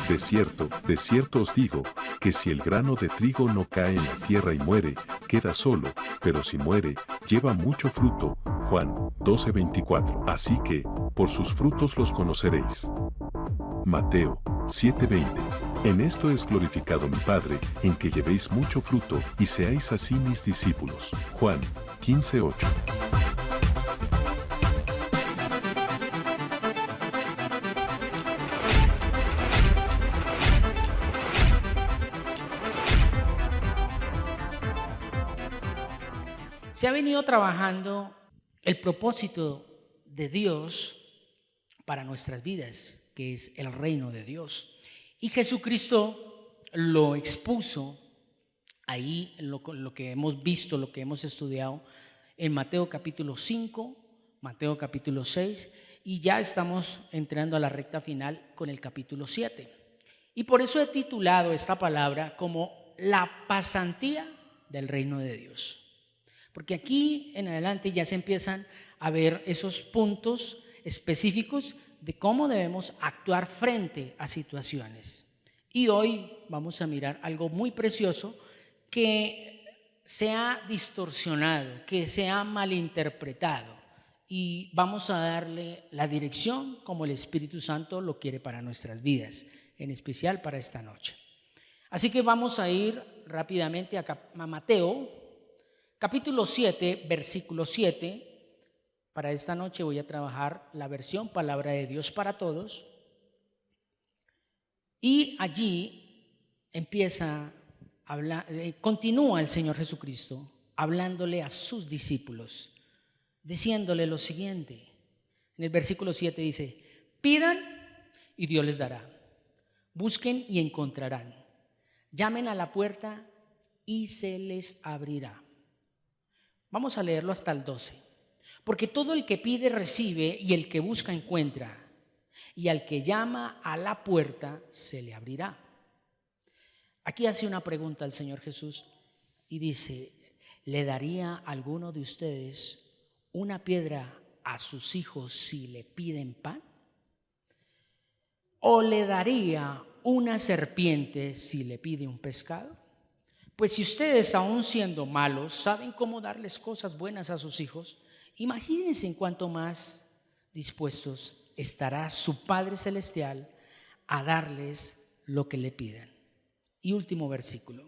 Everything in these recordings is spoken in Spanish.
de cierto os digo, que si el grano de trigo no cae en la tierra y muere, queda solo, pero si muere, lleva mucho fruto. Juan 12:24. Así que, por sus frutos los conoceréis. Mateo 7:20. En esto es glorificado mi Padre, en que llevéis mucho fruto y seáis así mis discípulos. Juan 15:8. Se ha venido trabajando el propósito de Dios para nuestras vidas, que es el reino de Dios. Y Jesucristo lo expuso ahí en lo que hemos visto, lo que hemos estudiado en Mateo capítulo 5, Mateo capítulo 6, y ya estamos entrando a la recta final con el capítulo 7. Y por eso he titulado esta palabra como la pasantía del reino de Dios. Porque aquí en adelante ya se empiezan a ver esos puntos específicos de cómo debemos actuar frente a situaciones. Y hoy vamos a mirar algo muy precioso que se ha distorsionado, que se ha malinterpretado, y vamos a darle la dirección como el Espíritu Santo lo quiere para nuestras vidas, en especial para esta noche. Así que vamos a ir rápidamente a Mateo capítulo 7, versículo 7. Para esta noche voy a trabajar la versión Palabra de Dios para Todos. Y allí continúa el Señor Jesucristo hablándole a sus discípulos, diciéndole lo siguiente. En el versículo 7 dice: pidan y Dios les dará, busquen y encontrarán, llamen a la puerta y se les abrirá. Vamos a leerlo hasta el 12. Porque todo el que pide recibe, y el que busca encuentra, y al que llama a la puerta se le abrirá. Aquí hace una pregunta al Señor Jesús y dice: ¿le daría alguno de ustedes una piedra a sus hijos si le piden pan? ¿O le daría una serpiente si le pide un pescado? Pues si ustedes, aun siendo malos, saben cómo darles cosas buenas a sus hijos, imagínense en cuánto más dispuestos estará su Padre Celestial a darles lo que le pidan. Y último versículo.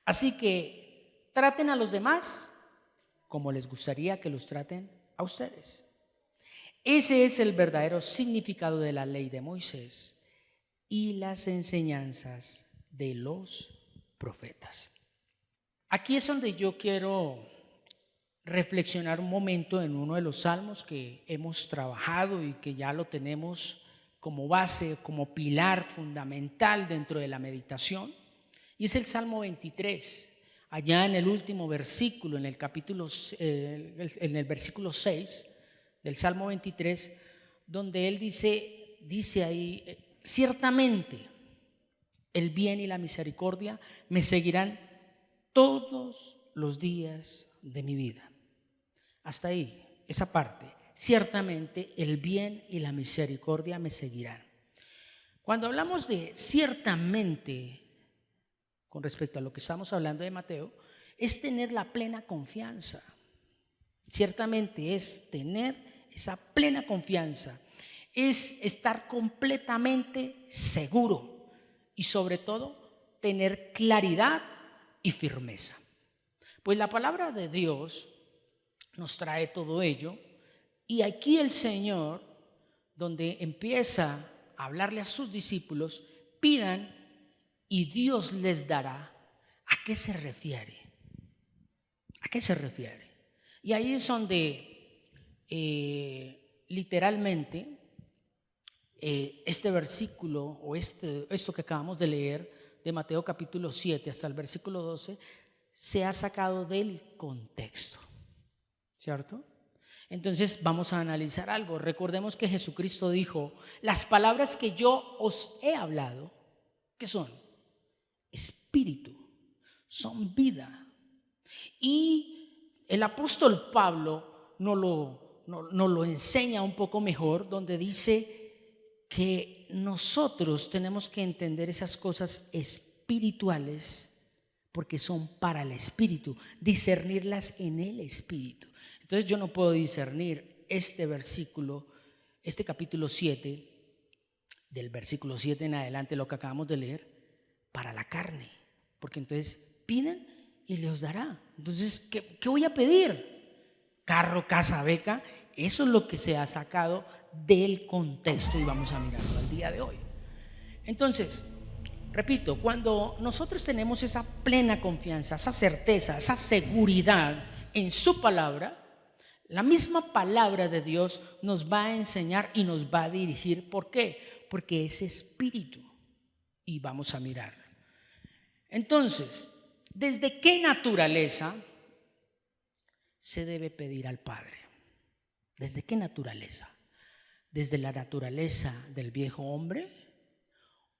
Así que traten a los demás como les gustaría que los traten a ustedes. Ese es el verdadero significado de la ley de Moisés y las enseñanzas de los profetas. Aquí es donde yo quiero reflexionar un momento en uno de los salmos que hemos trabajado y que ya lo tenemos como base, como pilar fundamental dentro de la meditación, y es el Salmo 23. Allá en el último versículo, en el versículo 6 del Salmo 23, donde él dice ahí: ciertamente el bien y la misericordia me seguirán todos los días de mi vida. Hasta ahí, esa parte. Ciertamente el bien y la misericordia me seguirán. Cuando hablamos de ciertamente, con respecto a lo que estamos hablando de Mateo, es tener la plena confianza. Ciertamente es tener esa plena confianza, es estar completamente seguro y sobre todo tener claridad y firmeza. Pues la palabra de Dios nos trae todo ello, y aquí el Señor, donde empieza a hablarle a sus discípulos, pidan y Dios les dará. ¿A qué se refiere? ¿A qué se refiere? Y ahí es donde literalmente este versículo o esto que acabamos de leer de Mateo capítulo 7 hasta el versículo 12 se ha sacado del contexto, ¿cierto? Entonces vamos a analizar algo. Recordemos que Jesucristo dijo: las palabras que yo os he hablado, ¿qué son? Espíritu, son vida. Y el apóstol Pablo nos lo enseña un poco mejor, donde dice que nosotros tenemos que entender esas cosas espirituales porque son para el espíritu, discernirlas en el espíritu. Entonces yo no puedo discernir este versículo, este capítulo 7, del versículo 7 en adelante, lo que acabamos de leer, para la carne, porque entonces piden y les dará. Entonces, ¿qué voy a pedir? Carro, casa, beca. Eso es lo que se ha sacado del contexto y vamos a mirarlo al día de hoy. Entonces, repito, cuando nosotros tenemos esa plena confianza, esa certeza, esa seguridad en su palabra, la misma palabra de Dios nos va a enseñar y nos va a dirigir. ¿Por qué? Porque es espíritu y vamos a mirarlo. Entonces, ¿desde qué naturaleza se debe pedir al Padre? ¿Desde qué naturaleza? ¿Desde la naturaleza del viejo hombre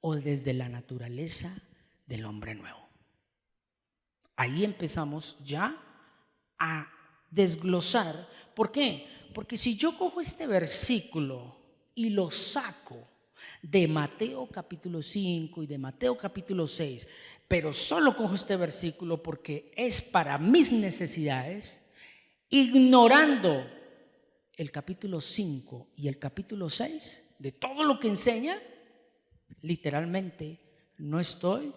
o desde la naturaleza del hombre nuevo? Ahí empezamos ya a desglosar. ¿Por qué? Porque si yo cojo este versículo y lo saco de Mateo capítulo 5 y de Mateo capítulo 6, pero solo cojo este versículo porque es para mis necesidades, ignorando el capítulo 5 y el capítulo 6 de todo lo que enseña, literalmente no estoy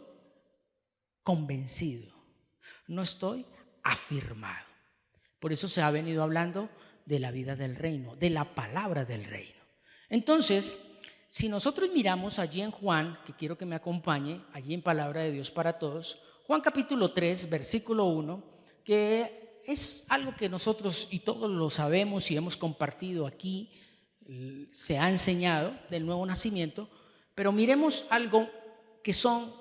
convencido, no estoy afirmado. Por eso se ha venido hablando de la vida del reino, de la palabra del reino. Entonces, si nosotros miramos allí en Juan, que quiero que me acompañe, allí en Palabra de Dios para Todos, Juan capítulo 3, versículo 1, que es algo que nosotros y todos lo sabemos y hemos compartido aquí, se ha enseñado del nuevo nacimiento, pero miremos algo que son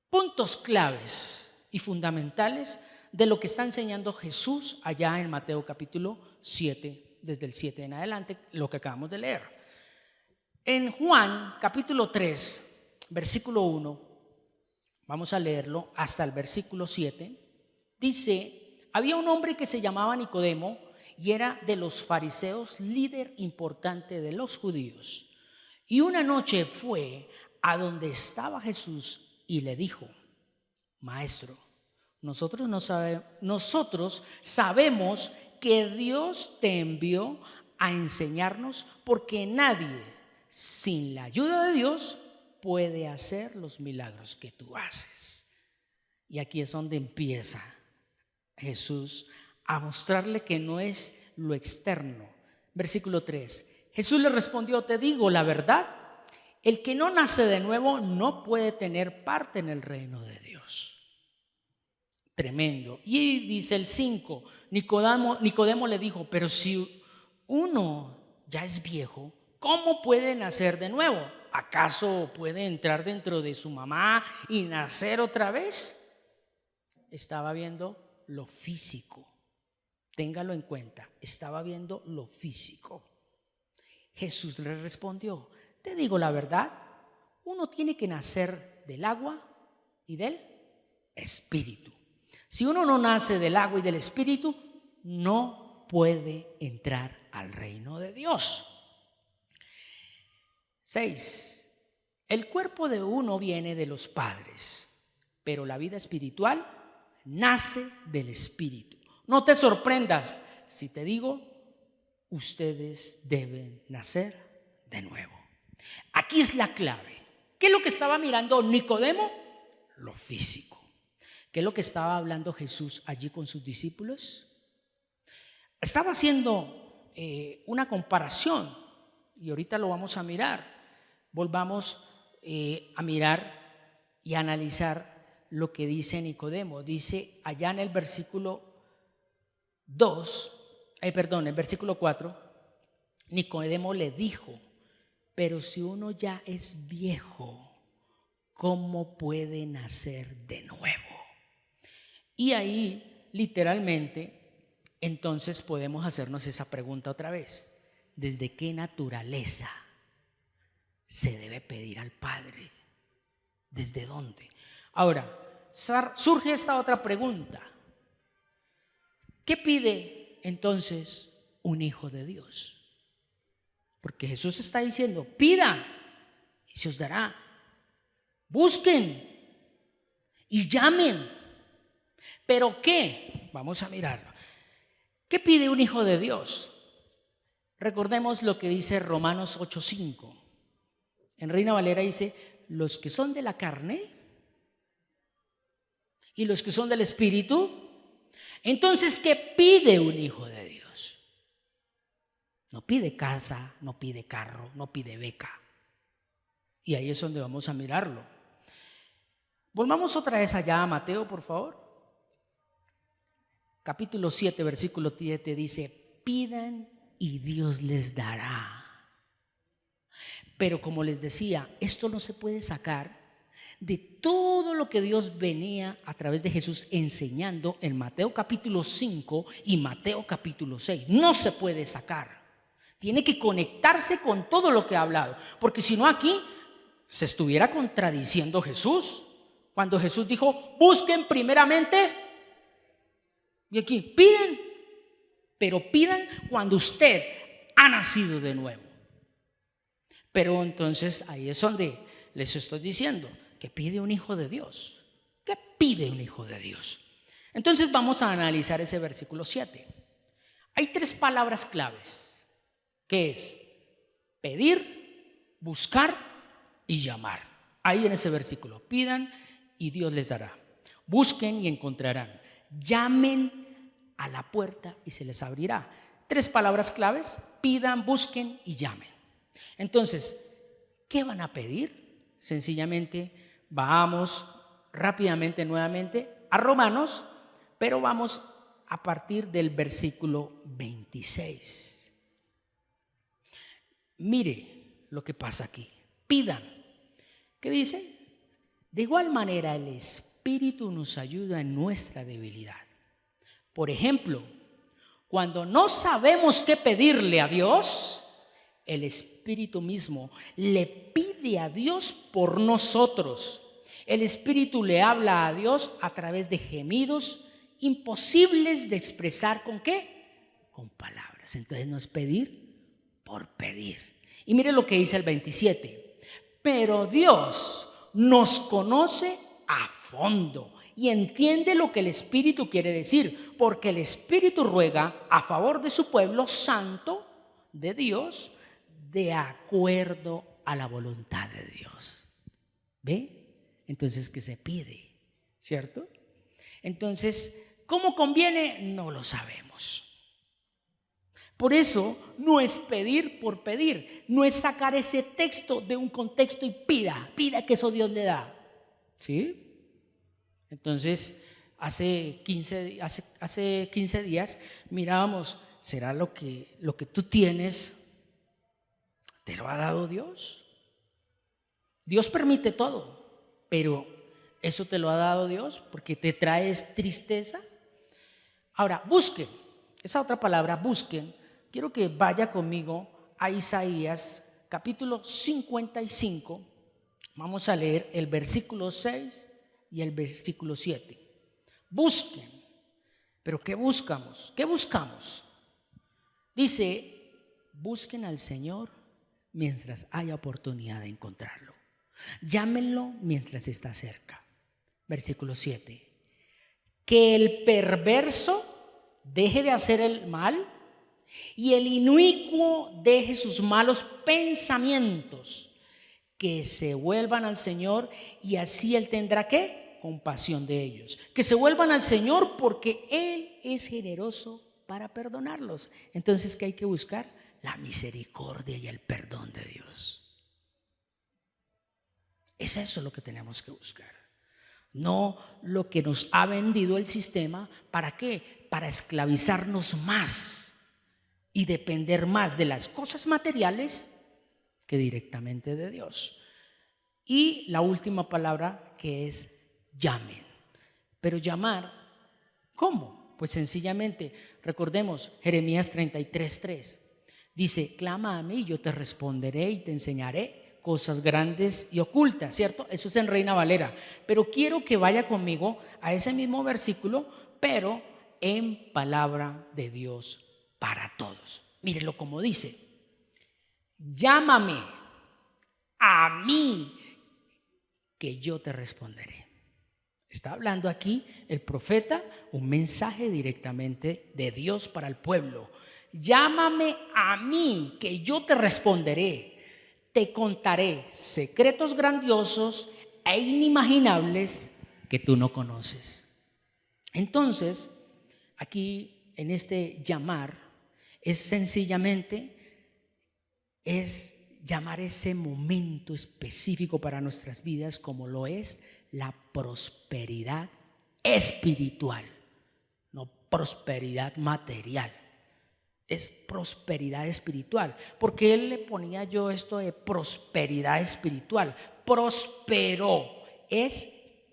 puntos claves y fundamentales de lo que está enseñando Jesús allá en Mateo capítulo 7, desde el 7 en adelante, lo que acabamos de leer. En Juan capítulo 3, versículo 1, vamos a leerlo hasta el versículo 7, dice: había un hombre que se llamaba Nicodemo y era de los fariseos, líder importante de los judíos. Y una noche fue a donde estaba Jesús y le dijo: Maestro, nosotros sabemos que Dios te envió a enseñarnos, porque nadie sin la ayuda de Dios puede hacer los milagros que tú haces. Y aquí es donde empieza Jesús a mostrarle que no es lo externo. Versículo 3. Jesús le respondió: te digo la verdad, el que no nace de nuevo no puede tener parte en el reino de Dios. Tremendo. Y dice el 5, Nicodemo le dijo: pero si uno ya es viejo, ¿cómo puede nacer de nuevo? ¿Acaso puede entrar dentro de su mamá y nacer otra vez? Estaba viendo lo físico. Téngalo en cuenta, estaba viendo lo físico. Jesús le respondió: te digo la verdad, uno tiene que nacer del agua y del espíritu. Si uno no nace del agua y del espíritu, no puede entrar al reino de Dios. 6. El cuerpo de uno viene de los padres, pero la vida espiritual nace del espíritu. No te sorprendas si te digo: ustedes deben nacer de nuevo. Aquí es la clave. ¿Qué es lo que estaba mirando Nicodemo? Lo físico. ¿Qué es lo que estaba hablando Jesús allí con sus discípulos? Estaba haciendo una comparación y ahorita lo vamos a mirar. Volvamos a mirar y a analizar lo que dice Nicodemo. Dice allá en el versículo el versículo 4, Nicodemo le dijo: pero si uno ya es viejo, ¿cómo puede nacer de nuevo? Y ahí, literalmente, entonces podemos hacernos esa pregunta otra vez: ¿desde qué naturaleza se debe pedir al Padre? ¿Desde dónde? Ahora, surge esta otra pregunta: ¿qué pide entonces un hijo de Dios? Porque Jesús está diciendo, pida y se os dará. Busquen y llamen. ¿Pero qué? Vamos a mirarlo. ¿Qué pide un hijo de Dios? Recordemos lo que dice Romanos 8:5. En Reina Valera dice, los que son de la carne y los que son del Espíritu. Entonces, ¿qué pide un hijo de Dios? No pide casa, no pide carro, no pide beca. Y ahí es donde vamos a mirarlo. Volvamos otra vez allá a Mateo, por favor. Capítulo 7, versículo 7 dice, pidan y Dios les dará. Pero como les decía, esto no se puede sacar de todo lo que Dios venía a través de Jesús enseñando en Mateo capítulo 5 y Mateo capítulo 6. No se puede sacar. Tiene que conectarse con todo lo que ha hablado. Porque si no, aquí se estuviera contradiciendo Jesús. Cuando Jesús dijo, busquen primeramente. Y aquí, piden. Pero pidan cuando usted ha nacido de nuevo. Pero entonces ahí es donde les estoy diciendo que pide un hijo de Dios. ¿Qué pide un hijo de Dios? Entonces vamos a analizar ese versículo 7. Hay 3 palabras claves, que es pedir, buscar y llamar. Ahí en ese versículo, pidan y Dios les dará. Busquen y encontrarán. Llamen a la puerta y se les abrirá. 3 palabras claves, pidan, busquen y llamen. Entonces, ¿qué van a pedir? Sencillamente vamos rápidamente nuevamente a Romanos, pero vamos a partir del versículo 26. Mire lo que pasa aquí. Pidan. ¿Qué dice? De igual manera el Espíritu nos ayuda en nuestra debilidad. Por ejemplo, cuando no sabemos qué pedirle a Dios, el Espíritu mismo le pide a Dios por nosotros. El Espíritu le habla a Dios a través de gemidos imposibles de expresar ¿con qué? Con palabras. Entonces no es pedir por pedir. Y mire lo que dice el 27. Pero Dios nos conoce a fondo y entiende lo que el Espíritu quiere decir, porque el Espíritu ruega a favor de su pueblo santo de Dios, de acuerdo a la voluntad de Dios. ¿Ve? Entonces, ¿qué se pide? ¿Cierto? Entonces, ¿cómo conviene? No lo sabemos. Por eso, no es pedir por pedir, no es sacar ese texto de un contexto y pida que eso Dios le da. ¿Sí? Entonces, hace 15 días mirábamos, ¿será lo que tú tienes te lo ha dado Dios? Dios permite todo, pero ¿eso te lo ha dado Dios porque te traes tristeza? Ahora, busquen, esa otra palabra, busquen, quiero que vaya conmigo a Isaías capítulo 55, vamos a leer el versículo 6 y el versículo 7. Busquen, pero ¿qué buscamos? ¿Qué buscamos? Dice, busquen al Señor mientras haya oportunidad de encontrarlo. Llámenlo mientras está cerca. Versículo 7. Que el perverso deje de hacer el mal y el inicuo deje sus malos pensamientos, que se vuelvan al Señor y así Él tendrá ¿qué? Compasión de ellos. Que se vuelvan al Señor porque Él es generoso para perdonarlos. Entonces, ¿qué hay que buscar? La misericordia y el perdón de Dios. Es eso lo que tenemos que buscar. No lo que nos ha vendido el sistema. ¿Para qué? Para esclavizarnos más y depender más de las cosas materiales que directamente de Dios. Y la última palabra, que es llamen. Pero llamar, ¿cómo? Pues sencillamente, recordemos Jeremías 33:3. Dice, clama a mí, yo te responderé y te enseñaré cosas grandes y ocultas, ¿cierto? Eso es en Reina Valera. Pero quiero que vaya conmigo a ese mismo versículo, pero en palabra de Dios para todos. Mírelo como dice. Llámame a mí, que yo te responderé. Está hablando aquí el profeta, un mensaje directamente de Dios para el pueblo. Llámame a mí, que yo te responderé. Te contaré secretos grandiosos e inimaginables que tú no conoces. Entonces, aquí en este llamar es sencillamente llamar ese momento específico para nuestras vidas, como lo es la prosperidad espiritual, no prosperidad material. Es prosperidad espiritual. Porque él le ponía yo esto de prosperidad espiritual. Prosperó es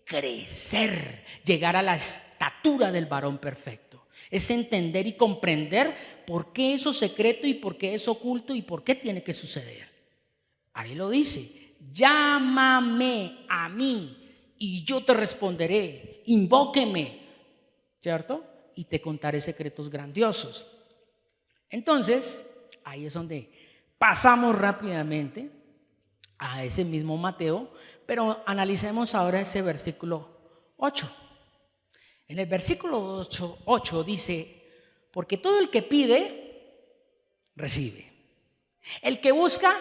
crecer, llegar a la estatura del varón perfecto. Es entender y comprender por qué eso es secreto y por qué es oculto y por qué tiene que suceder. Ahí lo dice: llámame a mí y yo te responderé. Invóqueme, ¿cierto? Y te contaré secretos grandiosos. Entonces, ahí es donde pasamos rápidamente a ese mismo Mateo, pero analicemos ahora ese versículo 8. En el versículo 8 dice: porque todo el que pide, recibe. El que busca,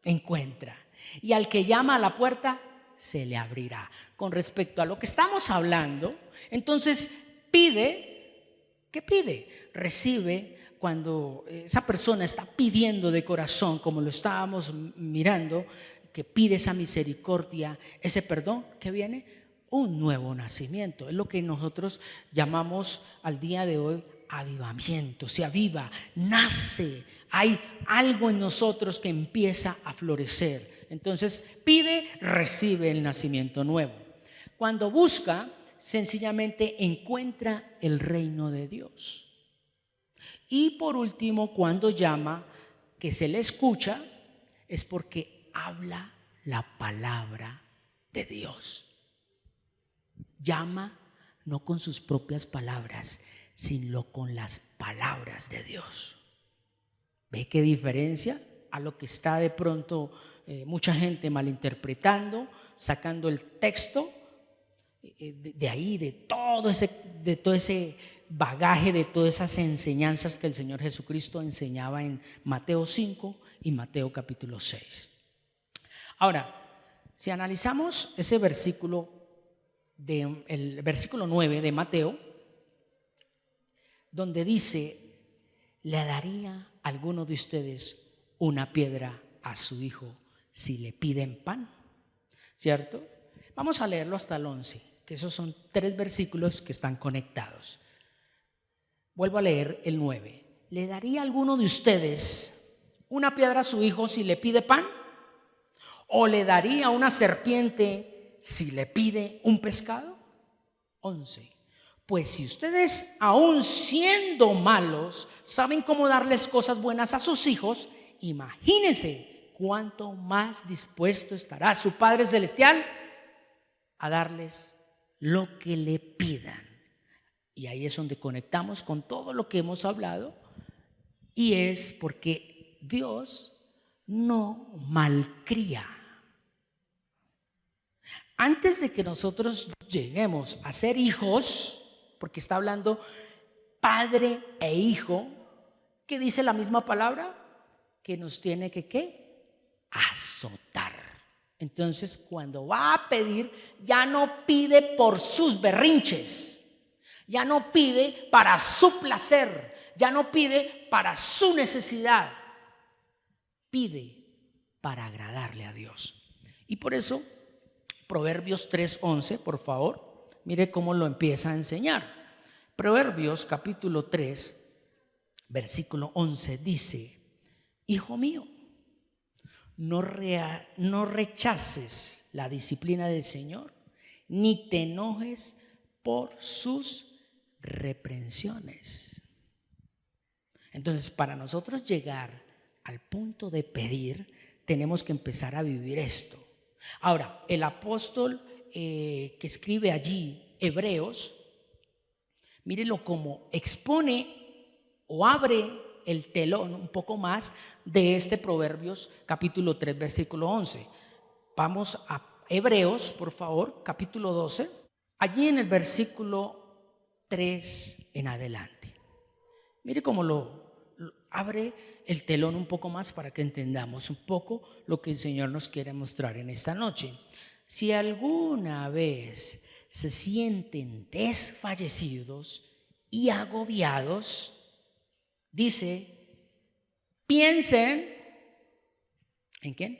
encuentra. Y al que llama a la puerta, se le abrirá. Con respecto a lo que estamos hablando, entonces pide. ¿Qué pide? Recibe. Cuando esa persona está pidiendo de corazón, como lo estábamos mirando, que pide esa misericordia, ese perdón, ¿qué viene? Un nuevo nacimiento. Es lo que nosotros llamamos al día de hoy avivamiento. Se aviva, nace, hay algo en nosotros que empieza a florecer. Entonces pide, recibe el nacimiento nuevo. Cuando busca, sencillamente encuentra el reino de Dios. Y por último, cuando llama, que se le escucha, es porque habla la palabra de Dios. Llama no con sus propias palabras, sino con las palabras de Dios. ¿Ve qué diferencia a lo que está de pronto mucha gente malinterpretando, sacando el texto de ahí, de todo ese bagaje, de todas esas enseñanzas que el Señor Jesucristo enseñaba en Mateo 5 y Mateo capítulo 6. Ahora, si analizamos ese versículo, el versículo 9 de Mateo, donde dice: ¿le daría alguno de ustedes una piedra a su hijo si le piden pan? ¿Cierto? Vamos a leerlo hasta el 11, que esos son 3 versículos que están conectados. Vuelvo a leer el 9. ¿Le daría alguno de ustedes una piedra a su hijo si le pide pan? ¿O le daría una serpiente si le pide un pescado? 11. Pues si ustedes, aun siendo malos, saben cómo darles cosas buenas a sus hijos, imagínense cuánto más dispuesto estará su Padre Celestial a darles lo que le pidan. Y ahí es donde conectamos con todo lo que hemos hablado, y es porque Dios no malcría. Antes de que nosotros lleguemos a ser hijos, porque está hablando padre e hijo, ¿qué dice la misma palabra? Que nos tiene que ¿qué? Azotar. Entonces, cuando va a pedir, ya no pide por sus berrinches, ya no pide para su placer, ya no pide para su necesidad, pide para agradarle a Dios. Y por eso, Proverbios 3:11, por favor, mire cómo lo empieza a enseñar. Proverbios capítulo 3, versículo 11 dice: hijo mío, no rechaces la disciplina del Señor, ni te enojes por sus reprensiones. Entonces, para nosotros llegar al punto de pedir, tenemos que empezar a vivir esto. Ahora, el apóstol que escribe allí, Hebreos, mírelo como expone o abre el telón un poco más de este Proverbios capítulo 3, versículo 11. Vamos a Hebreos, por favor, capítulo 12. Allí en el versículo 3 en adelante. Mire cómo lo abre el telón un poco más para que entendamos un poco lo que el Señor nos quiere mostrar en esta noche. Si alguna vez se sienten desfallecidos y agobiados, dice, piensen, ¿en quién?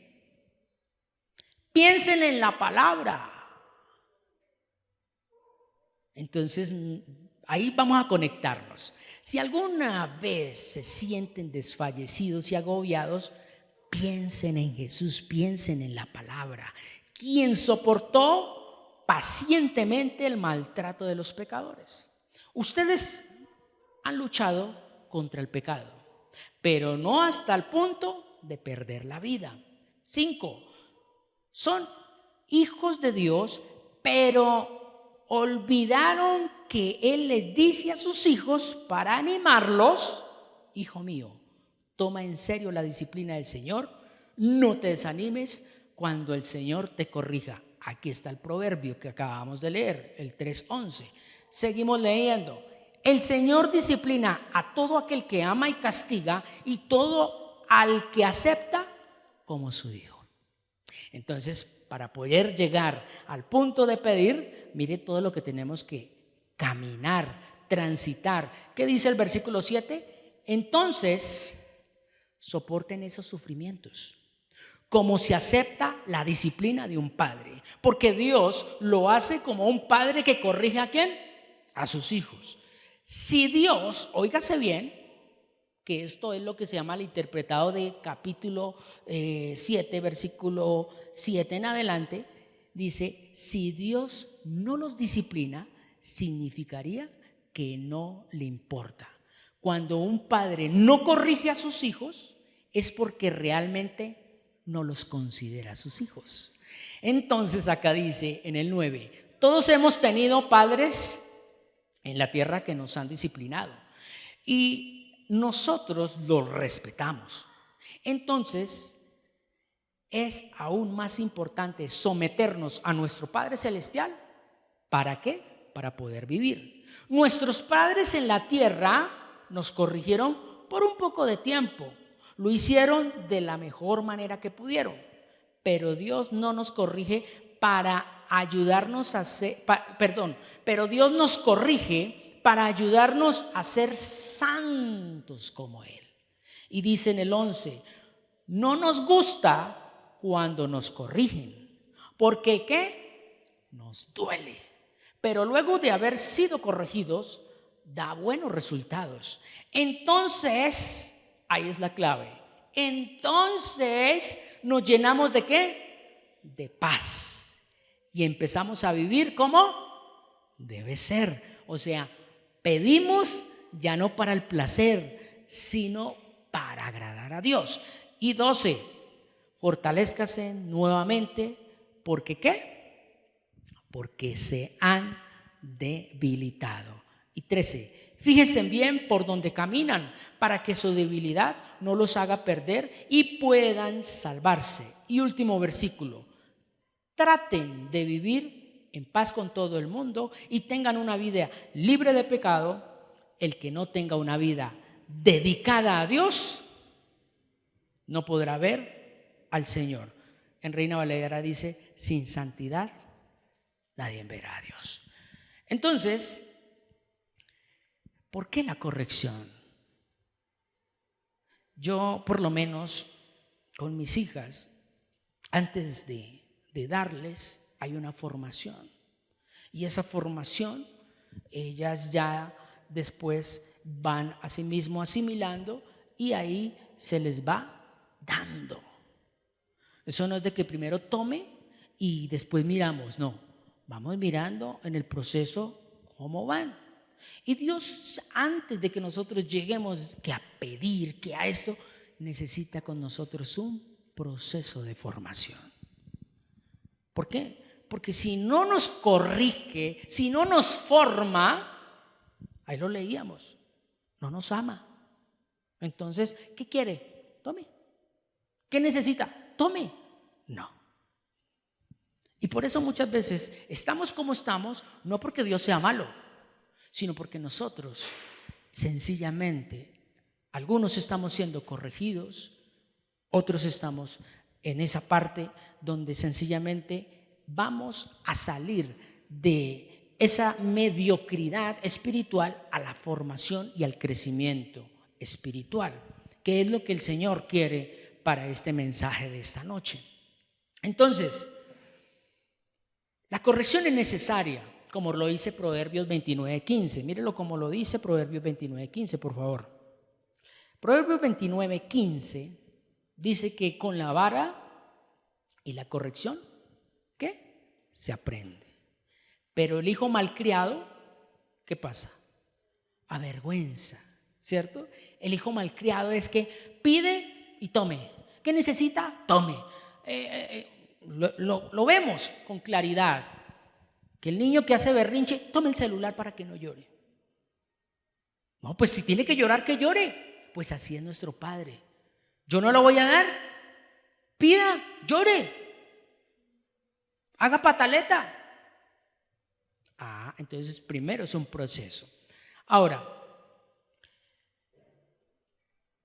Piensen en la palabra. Entonces, ahí vamos a conectarnos. Si alguna vez se sienten desfallecidos y agobiados, piensen en Jesús, piensen en la palabra, quien soportó pacientemente el maltrato de los pecadores. Ustedes han luchado contra el pecado, pero no hasta el punto de perder la vida. 5. Son hijos de Dios, pero olvidaron que Él les dice a sus hijos para animarlos: hijo mío, toma en serio la disciplina del Señor, no te desanimes cuando el Señor te corrija. Aquí está el proverbio que acabamos de leer, el 3:11. Seguimos leyendo. El Señor disciplina a todo aquel que ama y castiga, y todo al que acepta como su hijo. Entonces, para poder llegar al punto de pedir, mire todo lo que tenemos que caminar, transitar. ¿Qué dice el versículo 7? Entonces, soporten esos sufrimientos como se acepta la disciplina de un padre, porque Dios lo hace como un padre que corrige ¿a quién? A sus hijos. Si Dios, óigase bien, que esto es lo que se llama el interpretado de capítulo 7, versículo 7 en adelante, dice, si Dios no los disciplina, significaría que no le importa. Cuando un padre no corrige a sus hijos, es porque realmente no los considera sus hijos. Entonces acá dice en el 9, todos hemos tenido padres en la tierra que nos han disciplinado y nosotros los respetamos. Entonces es aún más importante someternos a nuestro Padre Celestial. ¿Para qué? Para poder vivir. Nuestros padres en la tierra nos corrigieron por un poco de tiempo. Lo hicieron de la mejor manera que pudieron, pero Dios no nos corrige para ayudarnos a ser, pero Dios nos corrige para ayudarnos a ser santos como Él. Y dice en el 11, no nos gusta cuando nos corrigen, porque ¿qué? Nos duele, pero luego de haber sido corregidos, da buenos resultados. Entonces, ahí es la clave. Entonces nos llenamos ¿de qué? De paz. Y empezamos a vivir como debe ser. O sea, pedimos ya no para el placer, sino para agradar a Dios. Y 12, fortalézcase nuevamente. ¿Porque qué? Porque se han debilitado. Y 13, fíjense bien por donde caminan para que su debilidad no los haga perder y puedan salvarse. Y último versículo, traten de vivir en paz con todo el mundo y tengan una vida libre de pecado. El que no tenga una vida dedicada a Dios no podrá ver al Señor. En Reina Valera dice, sin santidad nadie verá a Dios. Entonces, ¿por qué la corrección? Yo, por lo menos, con mis hijas, antes de darles, hay una formación. Y esa formación, ellas ya después van a sí mismo asimilando y ahí se les va dando. Eso no es de que primero tome y después miramos, no. Vamos mirando en el proceso cómo van. Y Dios, antes de que nosotros lleguemos que a pedir, que a esto, necesita con nosotros un proceso de formación. ¿Por qué? Porque si no nos corrige, si no nos forma, ahí lo leíamos, no nos ama. Entonces, ¿qué quiere? Tome. ¿Qué necesita? Tome. No. Y por eso muchas veces estamos como estamos, no porque Dios sea malo, sino porque nosotros sencillamente, algunos estamos siendo corregidos, otros estamos en esa parte donde sencillamente vamos a salir de esa mediocridad espiritual a la formación y al crecimiento espiritual, que es lo que el Señor quiere para este mensaje de esta noche. Entonces, la corrección es necesaria, como lo dice Proverbios 29:15. Mírelo como lo dice Proverbios 29:15, por favor. Proverbios 29:15 dice que con la vara y la corrección, ¿qué? Se aprende. Pero el hijo malcriado, ¿qué pasa? Avergüenza, ¿cierto? El hijo malcriado es que pide y tome. ¿Qué necesita? Tome. Lo vemos con claridad. Que el niño que hace berrinche, tome el celular para que no llore. No, pues si tiene que llorar, que llore. Pues así es nuestro Padre. Yo no lo voy a dar. Pida, llore. Haga pataleta. Entonces primero es un proceso. Ahora,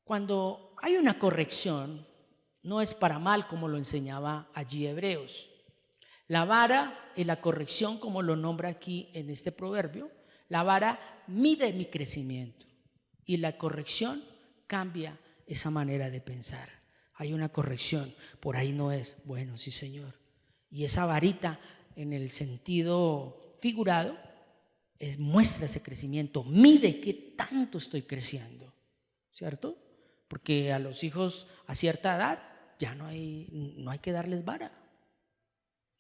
cuando hay una corrección, no es para mal como lo enseñaba allí Hebreos. La vara y la corrección, como lo nombra aquí en este proverbio, la vara mide mi crecimiento y la corrección cambia esa manera de pensar. Hay una corrección, por ahí no es, bueno, sí Señor. Y esa varita en el sentido figurado muestra ese crecimiento, mide qué tanto estoy creciendo, ¿cierto? Porque a los hijos a cierta edad ya no hay que darles vara.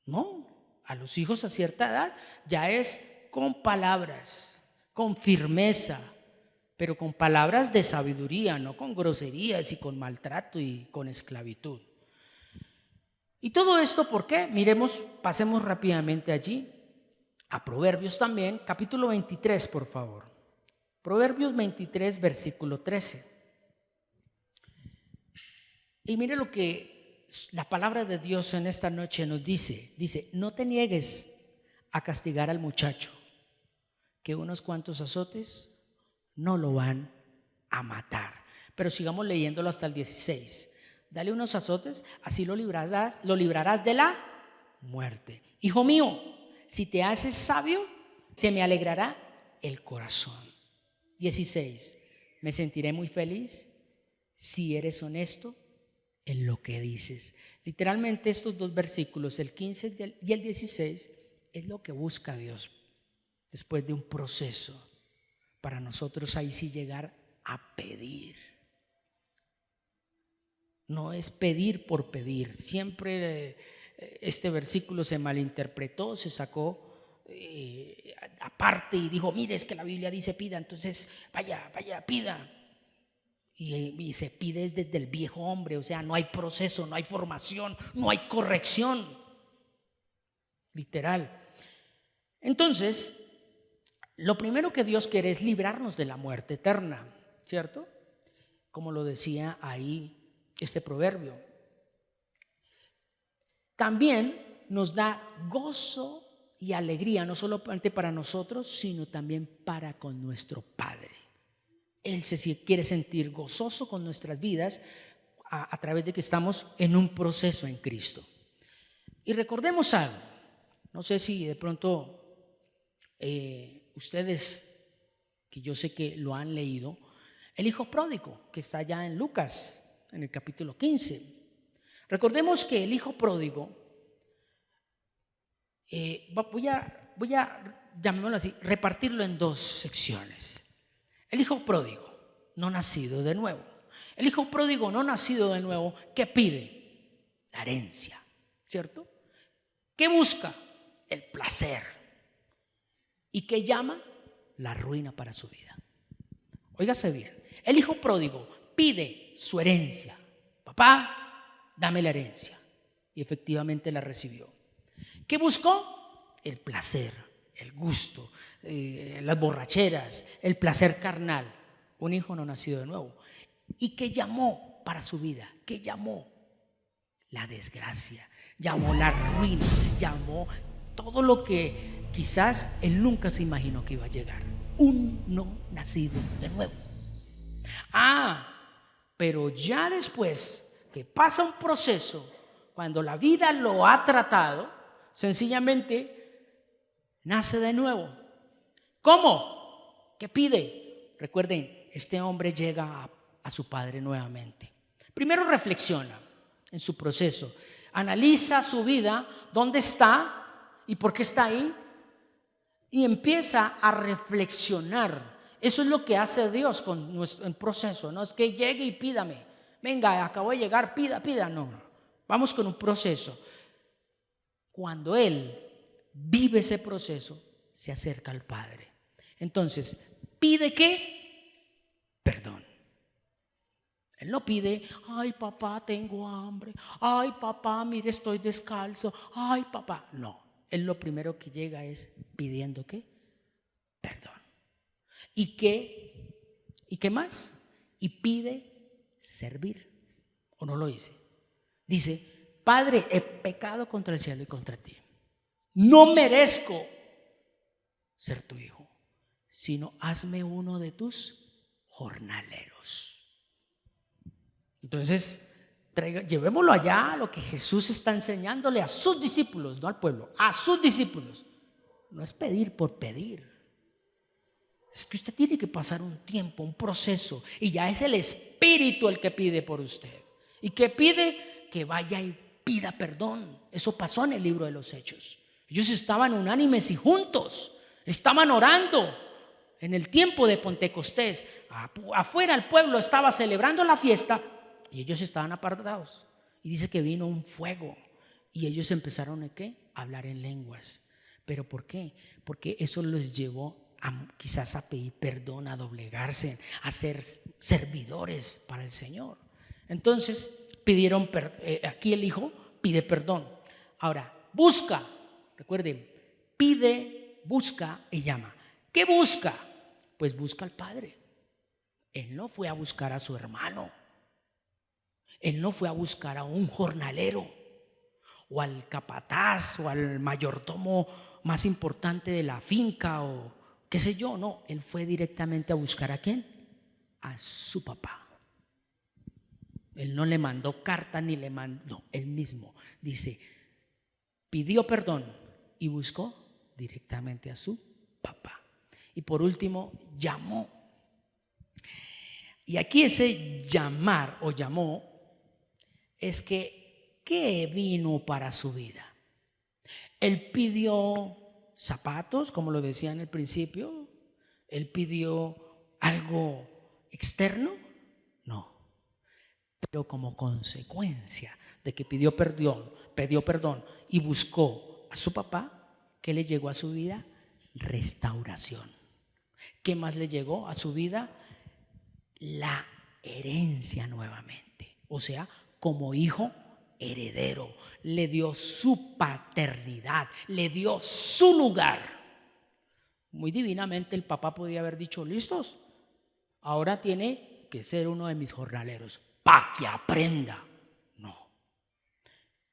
No, a los hijos a cierta edad ya es con palabras, con firmeza, pero con palabras de sabiduría, no con groserías y con maltrato y con esclavitud. Y todo esto, ¿por qué? Pasemos rápidamente allí a Proverbios también, capítulo 23, por favor. Proverbios 23, versículo 13. Y mire lo que la palabra de Dios en esta noche nos dice. Dice, no te niegues a castigar al muchacho, que unos cuantos azotes no lo van a matar. Pero sigamos leyéndolo hasta el 16. Dale unos azotes, así lo librarás de la muerte. Hijo mío, si te haces sabio, se me alegrará el corazón. 16. Me sentiré muy feliz si eres honesto en lo que dices. Literalmente estos dos versículos, el 15 y el 16, es lo que busca Dios después de un proceso para nosotros ahí sí llegar a pedir. No es pedir por pedir. Siempre este versículo se malinterpretó, se sacó aparte y dijo, mire, es que la Biblia dice pida, entonces vaya, pida. Y se pide desde el viejo hombre, o sea, no hay proceso, no hay formación, no hay corrección. Literal. Entonces, lo primero que Dios quiere es librarnos de la muerte eterna, ¿cierto? Como lo decía ahí este proverbio. También nos da gozo y alegría, no solamente para nosotros, sino también para con nuestro Padre. Él se quiere sentir gozoso con nuestras vidas a través de que estamos en un proceso en Cristo. Y recordemos algo, no sé si de pronto ustedes, que yo sé que lo han leído, el hijo pródigo, que está allá en Lucas, en el capítulo 15. Recordemos que el hijo pródigo, voy a llamémoslo así, repartirlo en dos secciones. El hijo pródigo, no nacido de nuevo. El hijo pródigo no nacido de nuevo, ¿qué pide? La herencia, ¿cierto? ¿Qué busca? El placer. ¿Y qué llama? La ruina para su vida. Óigase bien, el hijo pródigo pide su herencia. Papá, dame la herencia. Y efectivamente la recibió. ¿Qué buscó? El placer, el gusto, las borracheras, el placer carnal. Un hijo no nacido de nuevo. ¿Y qué llamó para su vida? ¿Qué llamó? La desgracia, llamó la ruina, llamó todo lo que quizás él nunca se imaginó que iba a llegar. Un no nacido de nuevo. Pero ya después que pasa un proceso, cuando la vida lo ha tratado, sencillamente nace de nuevo. ¿Cómo? ¿Qué pide? Recuerden, este hombre llega a su padre nuevamente. Primero reflexiona en su proceso, analiza su vida, dónde está y por qué está ahí, y empieza a reflexionar. Eso es lo que hace Dios con nuestro proceso. No es que llegue y pídame, venga, acabo de llegar, pida, no. Vamos con un proceso. Cuando Él vive ese proceso, se acerca al Padre. Entonces, ¿pide qué? Perdón. Él no pide, ay papá, tengo hambre, ay papá, mire, estoy descalzo, ay papá. No, él lo primero que llega es pidiendo ¿qué? Perdón. ¿Y qué más? Y pide servir. ¿O no lo dice? Dice, Padre, he pecado contra el cielo y contra ti. No merezco ser tu hijo, sino hazme uno de tus jornaleros. Entonces, llevémoslo allá a lo que Jesús está enseñándole a sus discípulos, no al pueblo, a sus discípulos. No es pedir por pedir. Es que usted tiene que pasar un tiempo, un proceso, y ya es el Espíritu el que pide por usted. ¿Y qué pide? Que vaya y pida perdón. Eso pasó en el libro de los Hechos. Ellos estaban unánimes y juntos, estaban orando. En el tiempo de Pentecostés, afuera el pueblo estaba celebrando la fiesta y ellos estaban apartados. Y dice que vino un fuego y ellos empezaron a hablar en lenguas. ¿Pero por qué? Porque eso les llevó quizás a pedir perdón, a doblegarse, a ser servidores para el Señor. Entonces pidieron, aquí el Hijo pide perdón. Ahora, busca, recuerden, pide, busca y llama. ¿Qué busca? Pues busca al Padre. Él no fue a buscar a su hermano. Él no fue a buscar a un jornalero o al capataz o al mayordomo más importante de la finca o qué sé yo. No, él fue directamente a buscar ¿a quién? A su papá. Él no le mandó carta ni le mandó, no, él mismo dice, pidió perdón y buscó directamente a su papá. Y por último, llamó. Y aquí ese llamar o llamó es que ¿qué vino para su vida? Él pidió zapatos, como lo decía en el principio. Él pidió algo externo, no. Pero como consecuencia de que pidió perdón y buscó a su papá, ¿qué le llegó a su vida? Restauración. ¿Qué más le llegó a su vida? La herencia nuevamente. O sea, como hijo heredero, le dio su paternidad, le dio su lugar. Muy divinamente el papá podía haber dicho, listos, ahora tiene que ser uno de mis jornaleros, para que aprenda. No.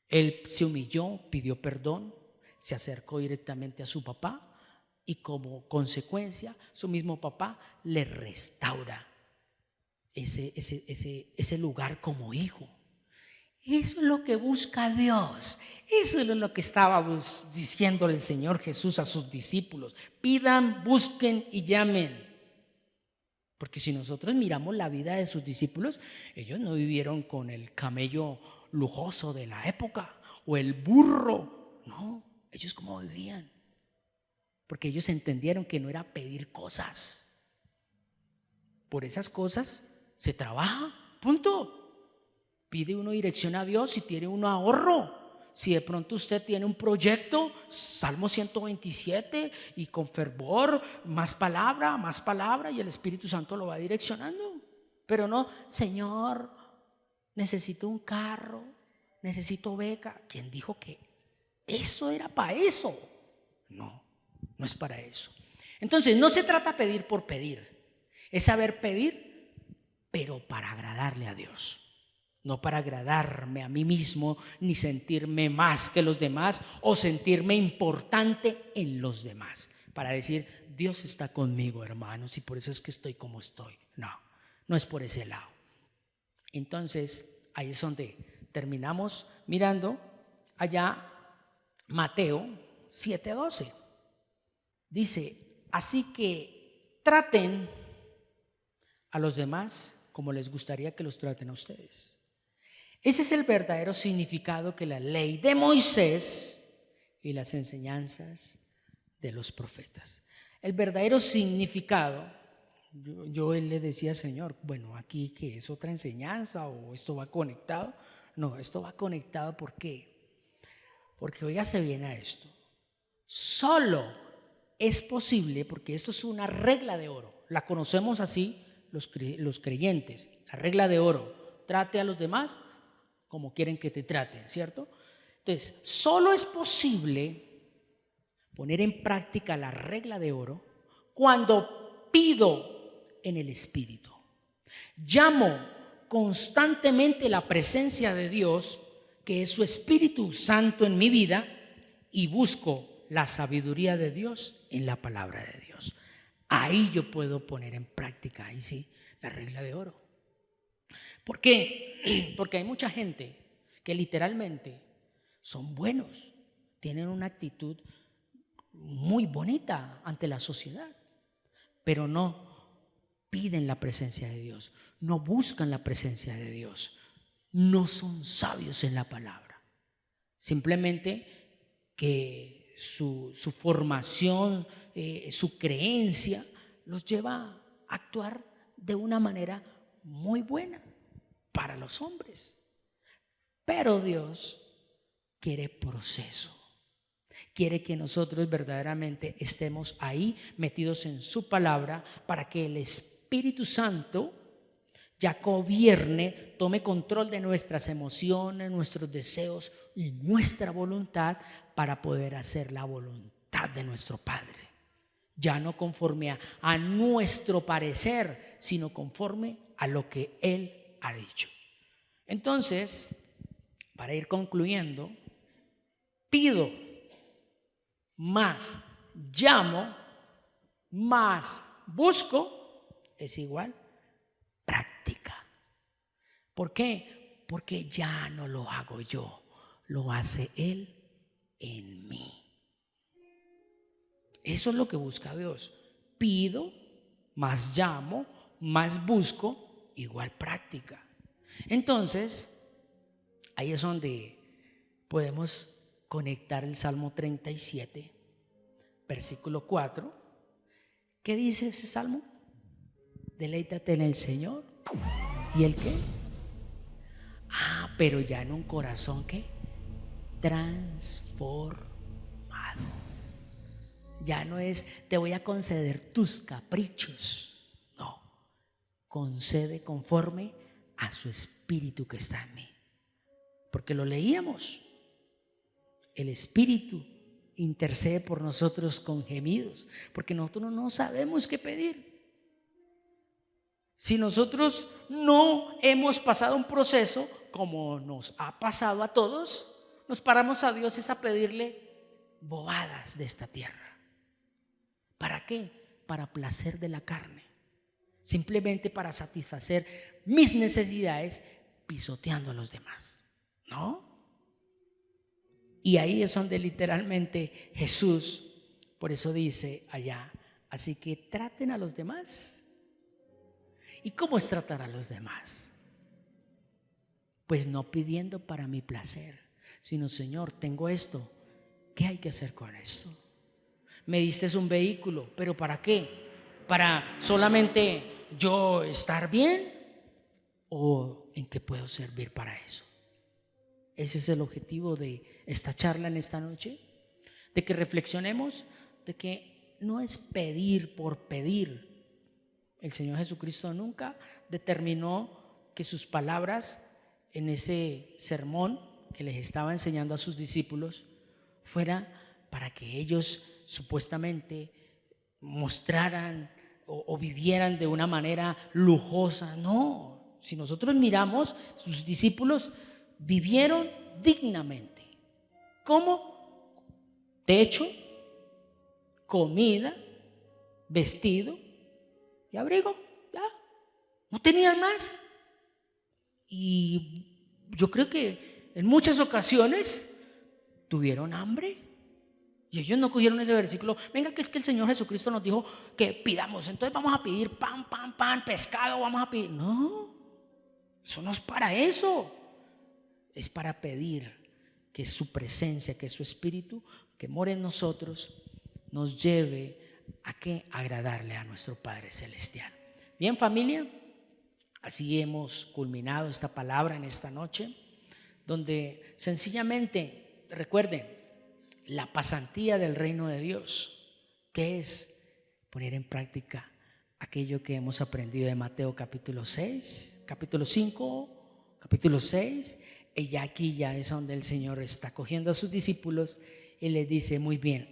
Él se humilló, pidió perdón, se acercó directamente a su papá y como consecuencia su mismo papá le restaura ese lugar como hijo. Eso es lo que busca Dios. Eso es lo que estaba diciendo el Señor Jesús a sus discípulos. Pidan, busquen y llamen. Porque si nosotros miramos la vida de sus discípulos, ellos no vivieron con el camello lujoso de la época o el burro. No, ellos cómo vivían. Porque ellos entendieron que no era pedir cosas. Por esas cosas se trabaja, punto. Pide uno dirección a Dios si tiene uno ahorro. Si de pronto usted tiene un proyecto, Salmo 127, y con fervor, más palabra, y el Espíritu Santo lo va direccionando. Pero no, Señor, necesito un carro, necesito beca. ¿Quién dijo que eso era para eso? No, no es para eso. Entonces, no se trata de pedir por pedir, es saber pedir pero para agradarle a Dios. No para agradarme a mí mismo, ni sentirme más que los demás o sentirme importante en los demás. Para decir, Dios está conmigo, hermanos, y por eso es que estoy como estoy. No, no es por ese lado. Entonces, ahí es donde terminamos mirando allá Mateo 7:12. Dice, así que traten a los demás como les gustaría que los traten a ustedes. Ese es el verdadero significado que la ley de Moisés y las enseñanzas de los profetas. El verdadero significado, yo le decía, Señor, bueno, aquí ¿qué es otra enseñanza o esto va conectado? No, esto va conectado, ¿por qué? Porque hoy ya se viene a esto. Solo es posible, porque esto es una regla de oro, la conocemos así los creyentes, la regla de oro, trate a los demás como quieren que te traten, ¿cierto? Entonces, solo es posible poner en práctica la regla de oro cuando pido en el Espíritu. Llamo constantemente la presencia de Dios, que es su Espíritu Santo en mi vida, y busco la sabiduría de Dios en la palabra de Dios. Ahí yo puedo poner en práctica, ahí sí, la regla de oro. ¿Por qué? Porque hay mucha gente que literalmente son buenos, tienen una actitud muy bonita ante la sociedad, pero no piden la presencia de Dios, no buscan la presencia de Dios, no son sabios en la palabra. Simplemente que su formación, su creencia los lleva a actuar de una manera muy buena para los hombres. Pero Dios quiere proceso. Quiere que nosotros verdaderamente estemos ahí metidos en su palabra para que el Espíritu Santo ya gobierne, tome control de nuestras emociones, nuestros deseos y nuestra voluntad para poder hacer la voluntad de nuestro Padre. Ya no conforme a nuestro parecer, sino conforme a lo que Él ha dicho. Entonces, para ir concluyendo, pido más llamo, más busco, es igual práctica. ¿Por qué? Porque ya no lo hago yo, lo hace Él en mí. Eso es lo que busca Dios. Pido, más llamo, más busco, igual práctica. Entonces, ahí es donde podemos conectar el Salmo 37, versículo 4. ¿Qué dice ese salmo? Deleítate en el Señor. ¿Y el qué? Pero ya en un corazón ¿qué? Transformado. Ya no es te voy a conceder tus caprichos. No, concede conforme a su Espíritu que está en mí. Porque lo leíamos. El Espíritu intercede por nosotros con gemidos, porque nosotros no sabemos qué pedir. Si nosotros no hemos pasado un proceso como nos ha pasado a todos, nos paramos a Dios es a pedirle bobadas de esta tierra. ¿Para qué? Para placer de la carne, simplemente para satisfacer mis necesidades pisoteando a los demás, ¿no? Y ahí es donde literalmente Jesús, por eso dice allá, así que traten a los demás. ¿Y cómo es tratar a los demás? Pues no pidiendo para mi placer, sino Señor, tengo esto, ¿qué hay que hacer con esto? Me diste un vehículo, ¿pero para qué? ¿Para solamente yo estar bien? ¿O en qué puedo servir para eso? Ese es el objetivo de esta charla en esta noche, de que reflexionemos de que no es pedir por pedir. El Señor Jesucristo nunca determinó que sus palabras en ese sermón que les estaba enseñando a sus discípulos fuera para que ellos supuestamente mostraran o vivieran de una manera lujosa. No, si nosotros miramos, sus discípulos vivieron dignamente. ¿Cómo? Techo, comida, vestido y abrigo. Ya, no tenían más. Y yo creo que en muchas ocasiones tuvieron hambre. Y ellos no cogieron ese versículo, venga, que es que el Señor Jesucristo nos dijo que pidamos, entonces vamos a pedir pan, pescado, vamos a pedir. No, eso no es para eso. Es para pedir que su presencia, que su Espíritu, que more en nosotros, nos lleve a que agradarle a nuestro Padre Celestial. Bien, familia, así hemos culminado esta palabra en esta noche, donde sencillamente, recuerden, la pasantía del reino de Dios, que es poner en práctica aquello que hemos aprendido de Mateo capítulo 6, capítulo 5, capítulo 6, y ya aquí ya es donde el Señor está cogiendo a sus discípulos y les dice, muy bien,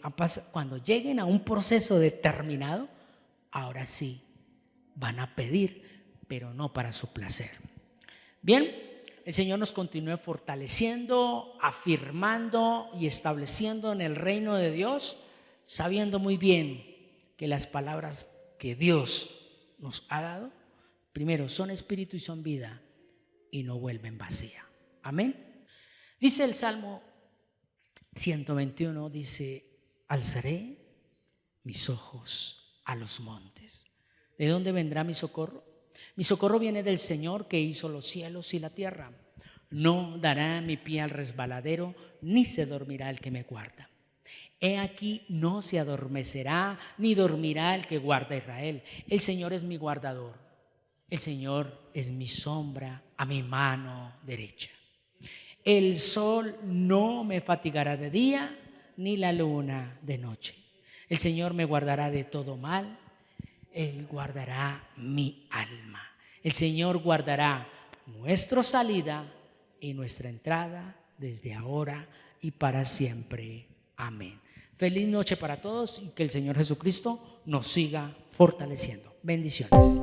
cuando lleguen a un proceso determinado, ahora sí van a pedir, pero no para su placer. Bien, el Señor nos continúe fortaleciendo, afirmando y estableciendo en el reino de Dios, sabiendo muy bien que las palabras que Dios nos ha dado, primero son espíritu y son vida y no vuelven vacía. Amén. Dice el Salmo 121, dice, alzaré mis ojos a los montes. ¿De dónde vendrá mi socorro? Mi socorro viene del Señor que hizo los cielos y la tierra. No dará mi pie al resbaladero, ni se dormirá el que me guarda. He aquí, no se adormecerá, ni dormirá el que guarda a Israel. El Señor es mi guardador. El Señor es mi sombra a mi mano derecha. El sol no me fatigará de día, ni la luna de noche. El Señor me guardará de todo mal. Él guardará mi alma. El Señor guardará nuestra salida y nuestra entrada desde ahora y para siempre. Amén. Feliz noche para todos y que el Señor Jesucristo nos siga fortaleciendo. Bendiciones.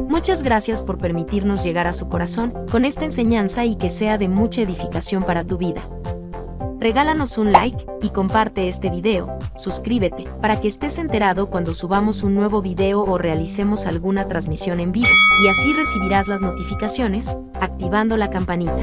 Muchas gracias por permitirnos llegar a su corazón con esta enseñanza y que sea de mucha edificación para tu vida. Regálanos un like y comparte este video, suscríbete para que estés enterado cuando subamos un nuevo video o realicemos alguna transmisión en vivo, y así recibirás las notificaciones, activando la campanita.